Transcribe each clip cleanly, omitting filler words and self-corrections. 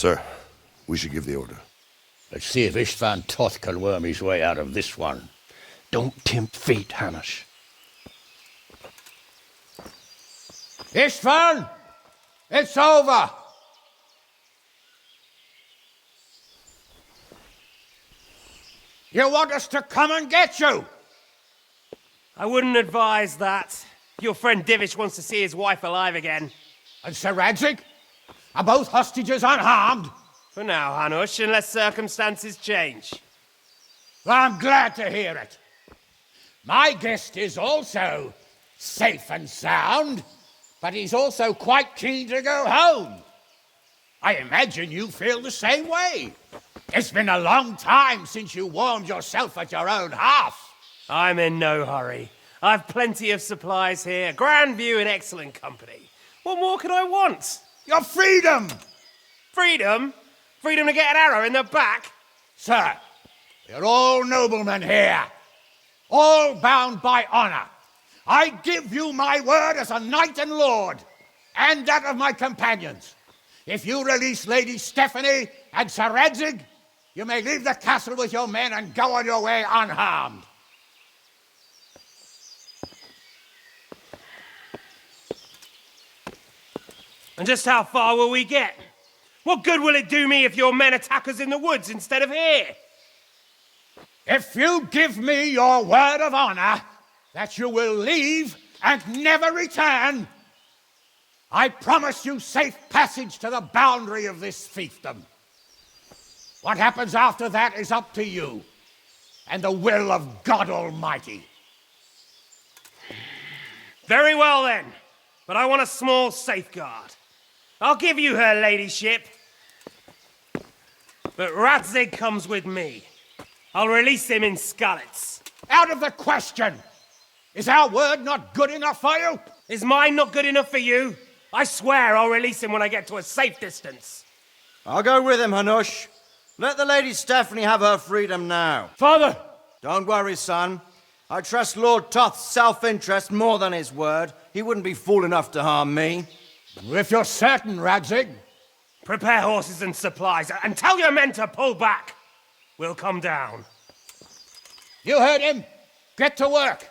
Sir, we should give the order. Let's see if Istvan Toth can worm his way out of this one. Don't tempt fate, Hanush. Istvan! It's over! You want us to come and get you? I wouldn't advise that. Your friend Divish wants to see his wife alive again. And Sir Radzig? Are both hostages unharmed? For now, Hanush, unless circumstances change. Well, I'm glad to hear it. My guest is also safe and sound, but he's also quite keen to go home. I imagine you feel the same way. It's been a long time since you warmed yourself at your own hearth. I'm in no hurry. I've plenty of supplies here, grand view and excellent company. What more could I want? Your freedom! Freedom? Freedom to get an arrow in the back? Sir, we're all noblemen here, all bound by honor. I give you my word as a knight and lord, and that of my companions. If you release Lady Stephanie and Sir Radzig, you may leave the castle with your men and go on your way unharmed. And just how far will we get? What good will it do me if your men attack us in the woods instead of here? If you give me your word of honor that you will leave and never return, I promise you safe passage to the boundary of this fiefdom. What happens after that is up to you and the will of God Almighty. Very well then, but I want a small safeguard. I'll give you her ladyship, but Radzig comes with me. I'll release him in Skalitz. Out of the question! Is our word not good enough for you? Is mine not good enough for you? I swear I'll release him when I get to a safe distance. I'll go with him, Hanush. Let the Lady Stephanie have her freedom now. Father! Don't worry, son. I trust Lord Toth's self-interest more than his word. He wouldn't be fool enough to harm me. If you're certain, Radzig. Prepare horses and supplies, and tell your men to pull back. We'll come down. You heard him. Get to work.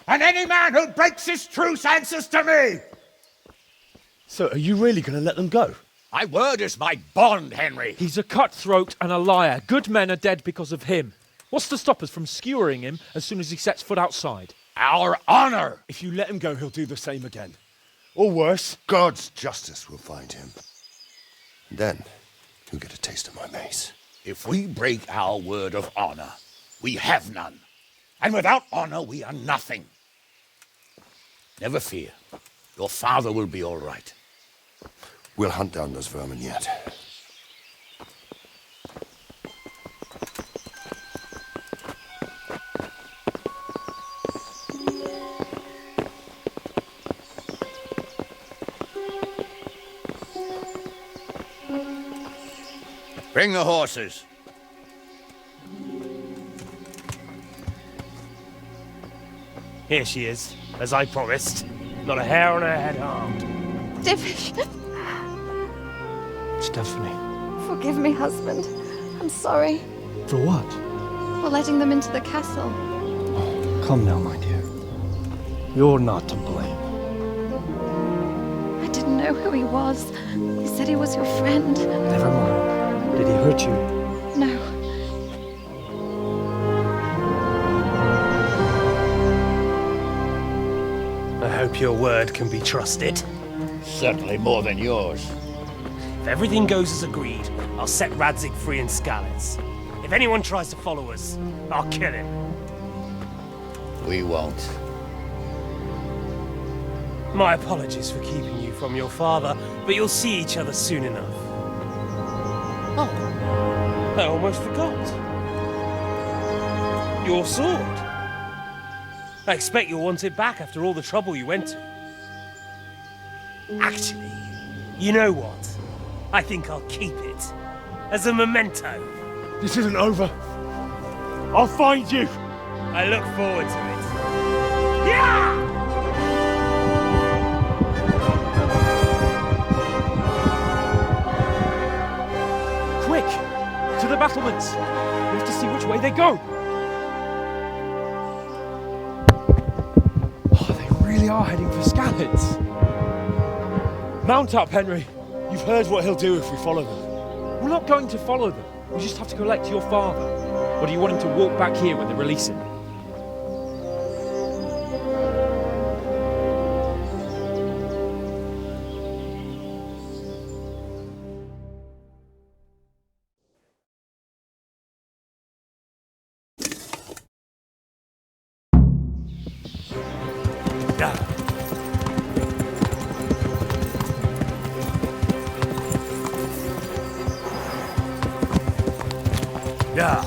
And any man who breaks this truce answers to me. So, are you really going to let them go? My word is my bond, Henry. He's a cutthroat and a liar. Good men are dead because of him. What's to stop us from skewering him as soon as he sets foot outside? Our honor. If you let him go, he'll do the same again. Or worse. God's justice will find him. And then he'll get a taste of my mace. If we break our word of honor, we have none. And without honor, we are nothing. Never fear. Your father will be all right. We'll hunt down those vermin yet. Bring the horses. Here she is, as I promised. Not a hair on her head harmed. Divish, Stephanie. forgive me, husband. I'm sorry For what? for letting them into the castle. Come now, my dear. You're not to blame. I didn't know who he was. He said he was your friend. Never mind. Did he hurt you? No. I hope your word can be trusted. Certainly more than yours. If everything goes as agreed, I'll set Radzig free in Skalitz. If anyone tries to follow us, I'll kill him. We won't. My apologies for keeping you from your father, but you'll see each other soon enough. Oh, I almost forgot. Your sword. I expect you'll want it back after all the trouble you went to. Actually, you know what? I think I'll keep it. As a memento. This isn't over. I'll find you. I look forward to it. Yeah! battlements. We have to see which way they go. Oh, they really are heading for Skalitz. Mount up, Henry. You've heard what he'll do if we follow them. We're not going to follow them. We just have to collect your father. Or do you want him to walk back here when they release him? Yeah.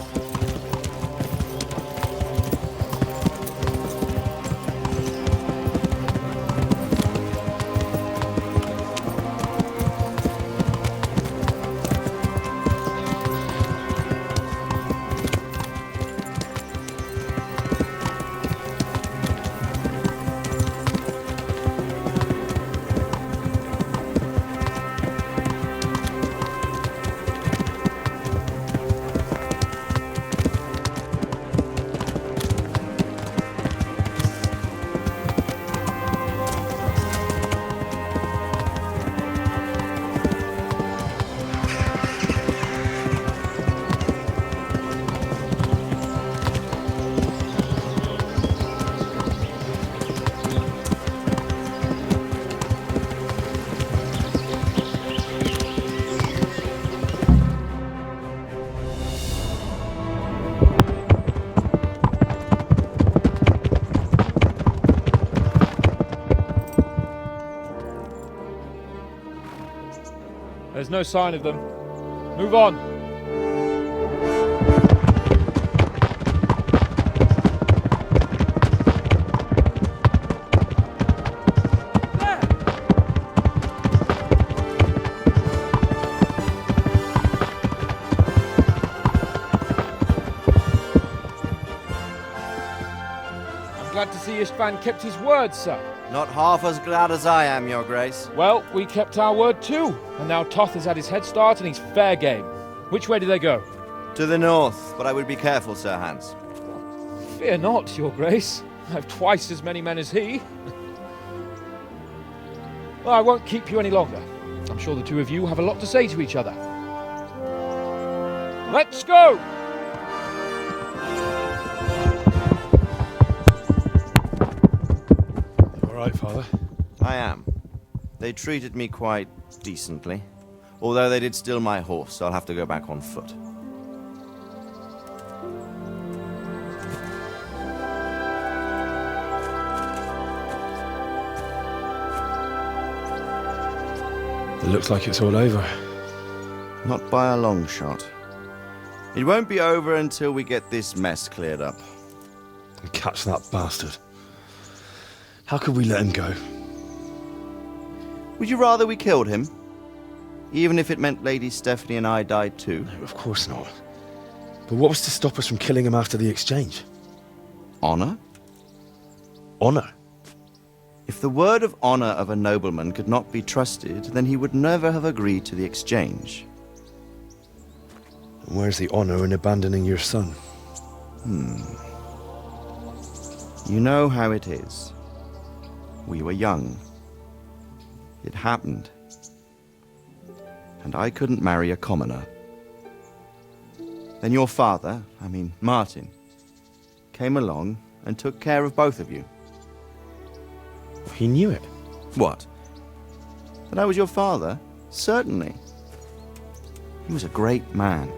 There's no sign of them. Move on. I'm glad to see Istvan kept his word, sir. Not half as glad as I am, Your Grace. Well, we kept our word too. And now Toth has had his head start and he's fair game. Which way do they go? To the north, but I would be careful, Sir Hans. Fear not, Your Grace. I have twice as many men as he. Well, I won't keep you any longer. I'm sure the two of you have a lot to say to each other. Let's go! Right, Father? I am. They treated me quite decently. Although they did steal my horse, so I'll have to go back on foot. It looks like it's all over. Not by a long shot. It won't be over until we get this mess cleared up. And catch that bastard. How could we let him go? Would you rather we killed him? Even if it meant Lady Stephanie and I died too? No, of course not. But what was to stop us from killing him after the exchange? Honor? Honor? If the word of honor of a nobleman could not be trusted, then he would never have agreed to the exchange. And where's the honor in abandoning your son? You know how it is. We were young. It happened. And I couldn't marry a commoner. Then your father, Martin, came along and took care of both of you. He knew it. What? That I was your father? Certainly. He was a great man.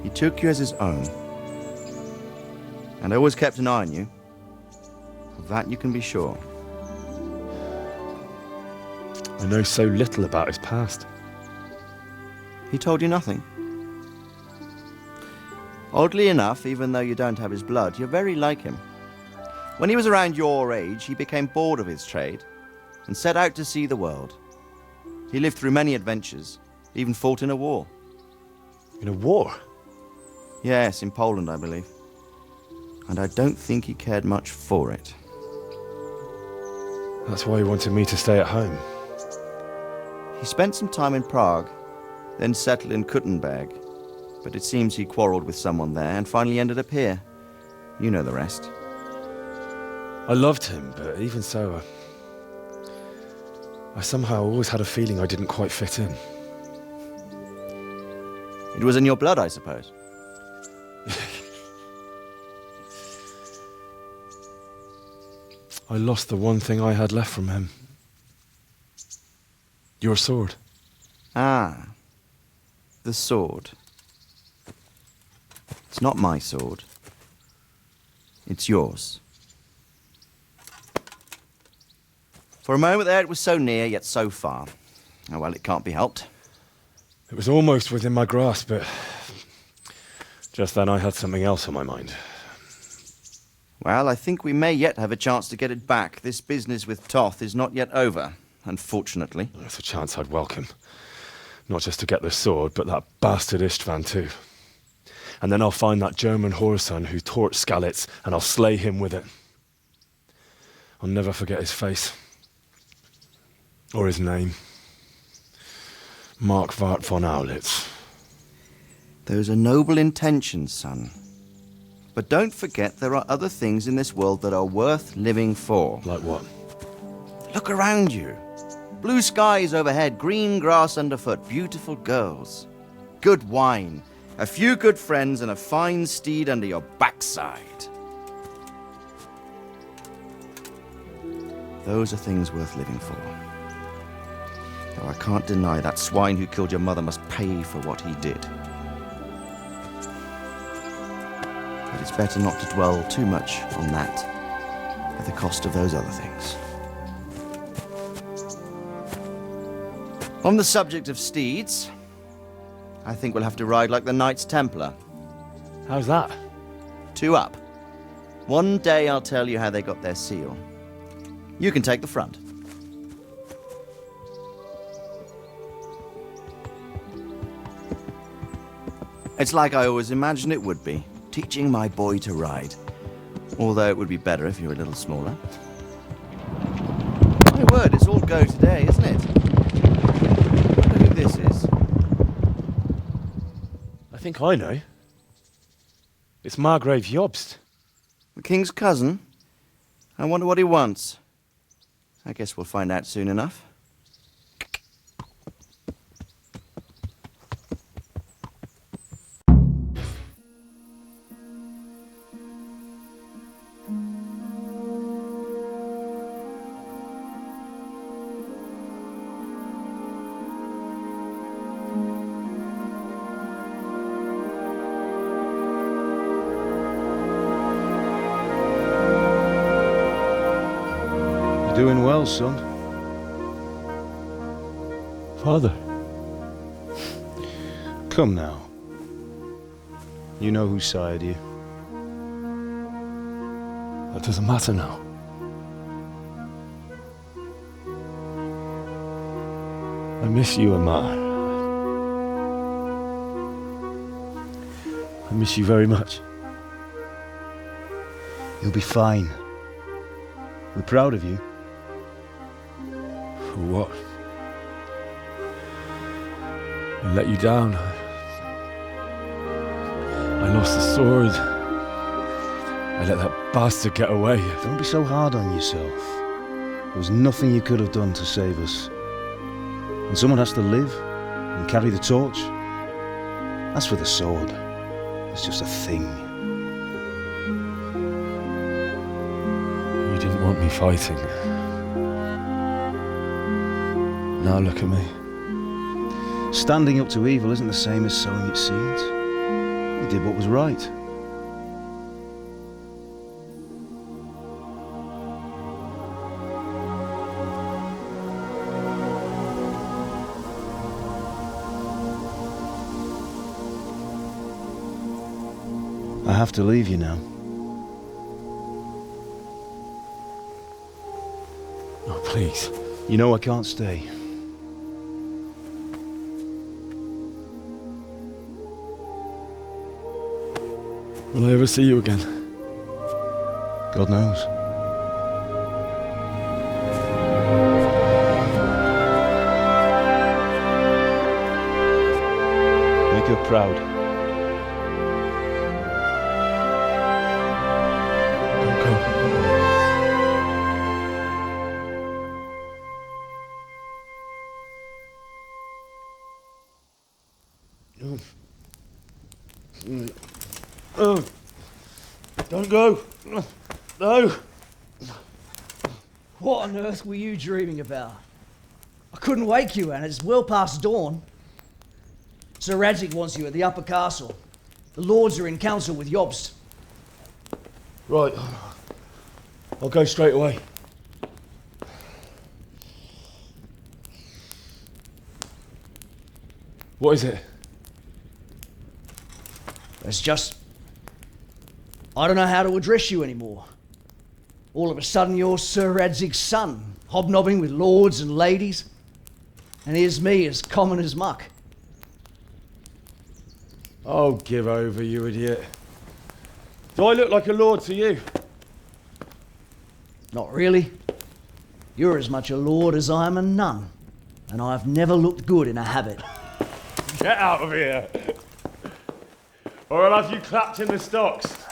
He took you as his own. And always kept an eye on you. Of that you can be sure. I know so little about his past. He told you nothing? Oddly enough, even though you don't have his blood, you're very like him. When he was around your age, he became bored of his trade and set out to see the world. He lived through many adventures, even fought in a war. In a war? Yes, in Poland, I believe. And I don't think he cared much for it. That's why he wanted me to stay at home. He spent some time in Prague, then settled in Kuttenberg. But it seems he quarrelled with someone there and finally ended up here. You know the rest. I loved him, but even so, I somehow always had a feeling I didn't quite fit in. It was in your blood, I suppose. I lost the one thing I had left from him. Your sword. Ah, the sword. It's not my sword. It's yours. For a moment there, it was so near, yet so far. Oh, well, it can't be helped. It was almost within my grasp, but just then I had something else on my mind. Well, I think we may yet have a chance to get it back. This business with Toth is not yet over, unfortunately. That's a chance I'd welcome. Not just to get the sword, but that bastard Istvan too. And then I'll find that German whoreson who torched Skalitz, and I'll slay him with it. I'll never forget his face. Or his name. Mark Vart von Aulitz. Those are noble intentions, son. But don't forget there are other things in this world that are worth living for. Like what? Look around you. Blue skies overhead, green grass underfoot, beautiful girls. Good wine, a few good friends, and a fine steed under your backside. Those are things worth living for. Though I can't deny that swine who killed your mother must pay for what he did. But it's better not to dwell too much on that at the cost of those other things. On the subject of steeds, I think we'll have to ride like the Knights Templar. How's that? 2 up. One day I'll tell you how they got their seal. You can take the front. It's like I always imagined it would be, teaching my boy to ride. Although it would be better if you were a little smaller. My word, it's all go today, isn't it? I wonder who this is. I think I know. It's Margrave Jobst. The king's cousin? I wonder what he wants. I guess we'll find out soon enough. Doing well, son. Father. Come now. You know who sired you. That doesn't matter now. I miss you, Amar. I miss you very much. You'll be fine. We're proud of you. For what? I let you down. I lost the sword. I let that bastard get away. Don't be so hard on yourself. There was nothing you could have done to save us. And someone has to live and carry the torch. As for the sword, it's just a thing. You didn't want me fighting. Now look at me. Standing up to evil isn't the same as sowing its seeds. You did what was right. I have to leave you now. Oh, please. You know I can't stay. Will I ever see you again? God knows. Make her proud. Don't go. No. What on earth were you dreaming about? I couldn't wake you, and it's well past dawn. Sir Radzig wants you at the upper castle. The lords are in council with Jobst. Right. I'll go straight away. What is it? It's just... I don't know how to address you anymore. All of a sudden you're Sir Radzig's son, hobnobbing with lords and ladies. And here's me, as common as muck. Oh, give over, you idiot. Do I look like a lord to you? Not really. You're as much a lord as I am a nun. And I've never looked good in a habit. Get out of here! Or I'll have you clapped in the stocks.